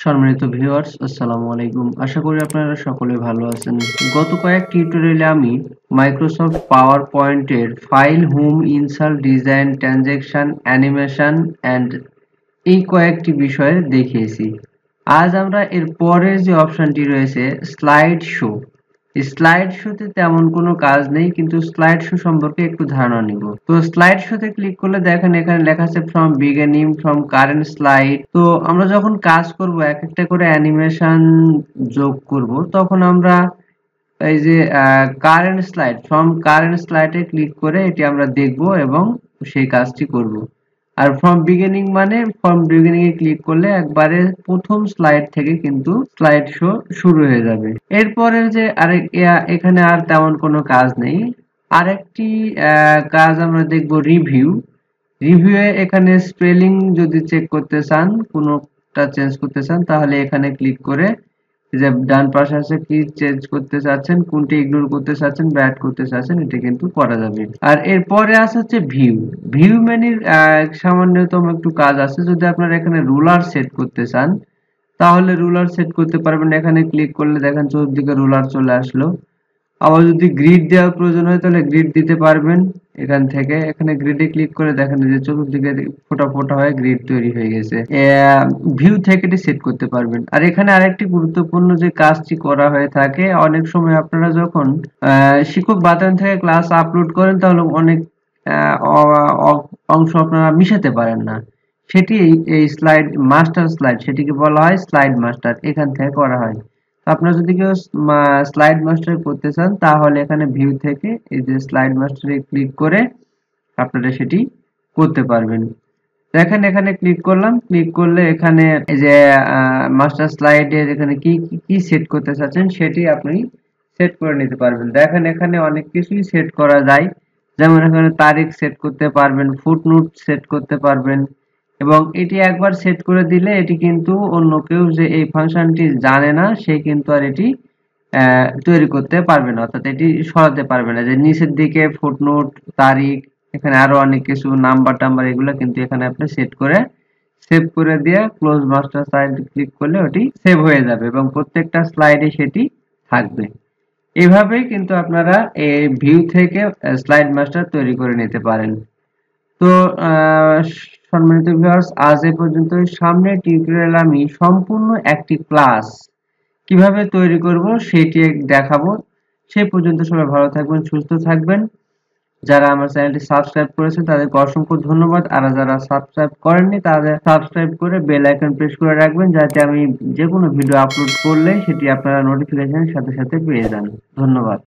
সম্মানিত ভিউয়ার্স, আসসালামু আলাইকুম। আশা করি আপনারা সকলে ভালো আছেন। গত কয়েক টিউটোরিয়ালে আমি মাইক্রোসফট পাওয়ার পয়েন্টের file, home, insert, design, transaction, animation and এই কয়েকটি বিষয়ে দেখিয়েছি। আজ আমরা এর পরের যে অপশনটি রয়েছে স্লাইড শো। স্লাইড শোতে তেমন কোনো কাজ নেই, কিন্তু স্লাইড শো সম্পর্কে একটু ধারণা নিব। তো স্লাইড শোতে ক্লিক করলে দেখেন এখানে লেখা আছে from beginning, from current slide. তো আমরা যখন কাজ করব এক একটা করে অ্যানিমেশন যোগ করব, তখন আমরা এই যে কারেন্ট স্লাইড, ফ্রম কারেন্ট স্লাইডে ক্লিক করে এটি আমরা দেখব এবং সেই কাজটি করব। আর ফ্রম বিগিনিং মানে ফ্রম বিগিনিং এ ক্লিক করলে একবারে প্রথম স্লাইড থেকে কিন্তু স্লাইড শো শুরু হয়ে যাবে। এরপরে যে আরেক এখানে আর তেমন কোনো কাজ নেই। আরেকটি কাজ আমরা দেখব রিভিউ। রিভিউয়ে এখানে স্পেলিং যদি চেক করতে চান, কোনোটা চেঞ্জ করতে চান, তাহলে এখানে ক্লিক করে যে ডান পাশে আছে কি চেঞ্জ করতে চাচ্ছেন, কোনটি ইগনোর করতে চাচ্ছেন বা অ্যাড করতে চাচ্ছেন, এটা কিন্তু করা যাবে। আর এরপরে আছে হচ্ছে ভিউ। ভিউ মেনুর সামান্যতম একটু কাজ আছে। যদি আপনারা এখানে রুলার সেট করতে চান, তাহলে রুলার সেট করতে পারবেন। এখানে ক্লিক করলে দেখেন চতুর্দিকে রুলার চলে আসলো। আবার যদি গ্রিড দেওয়ার প্রয়োজন হয় তাহলে গ্রিড দিতে পারবেন এখান থেকে। এখানে গ্রিডে ক্লিক করে দেখেন যে চতুর্দিকে ফোঁটা ফোঁটা হয়ে গ্রিড তৈরি হয়ে গেছে। ভিউ থেকে এটি সেট করতে পারবেন। আর এখানে আরেকটি গুরুত্বপূর্ণ যে কাজটি করা হয়ে থাকে, অনেক সময় আপনারা যখন শিক্ষক বাতায়ন থেকে ক্লাস আপলোড করেন, তাহলে অনেক অংশ আপনারা মিশাতে পারেন না। সেটি এই স্লাইড মাস্টার স্লাইড, সেটিকে বলা হয় স্লাইড মাস্টার, এখান থেকে করা হয়। আপনারা যদি কেউ স্লাইড মাস্টার করতে চান, তাহলে এখানে ভিউ থেকে এই যে স্লাইড মাস্টারে ক্লিক করে আপনারা সেটি করতে পারবেন। দেখেন এখানে ক্লিক করলাম, ক্লিক করলে এখানে এই যে মাস্টার স্লাইডের এখানে কি সেট করতে চাচ্ছেন সেটি আপনি সেট করে নিতে পারবেন। দেখেন এখানে অনেক কিছুই সেট করা যায়, যেমন এখানে তারিখ সেট করতে পারবেন, ফুটনোট সেট করতে পারবেন, এবং এটি একবার সেট করে দিলে এটি কিন্তু অন্য কেউ যে এই ফাংশনটি জানে না, সে কিন্তু আর এটি তৈরি করতে পারবে না, অর্থাৎ এটি সরাতে পারবে না। যে নিচের দিকে ফুটনোট, তারিখ, এখানে আরো অনেক কিছু নাম্বার টাম্বার, এগুলো কিন্তু এখানে আপনি সেট করে সেভ করে দিয়ে ক্লোজ মাস্টার স্লাইড ক্লিক করলে ওটি সেভ হয়ে যাবে এবং প্রত্যেকটা স্লাইডে সেটি থাকবে। এভাবেই কিন্তু আপনারা এই ভিউ থেকে স্লাইড মাস্টার তৈরি করে নিতে পারেন। তো সম্মানিত ভিউয়ার্স, আজ এ পর্যন্তই। সামনের টিউটোরিয়ালে আমি সম্পূর্ণ একটি ক্লাস কিভাবে তৈরি করব সেটি দেখাবো। সেই পর্যন্ত সবাই ভালো থাকবেন, সুস্থ থাকবেন। যারা আমার চ্যানেলটি সাবস্ক্রাইব করেছেন তাদেরকে অসংখ্য ধন্যবাদ, আর যারা সাবস্ক্রাইব করেননি তাদের সাবস্ক্রাইব করে বেল আইকন প্রেস করে রাখবেন, যাতে আমি যে কোনো ভিডিও আপলোড করলে সেটি আপনারা নোটিফিকেশনের সাথে সাথে পেয়ে যান। ধন্যবাদ।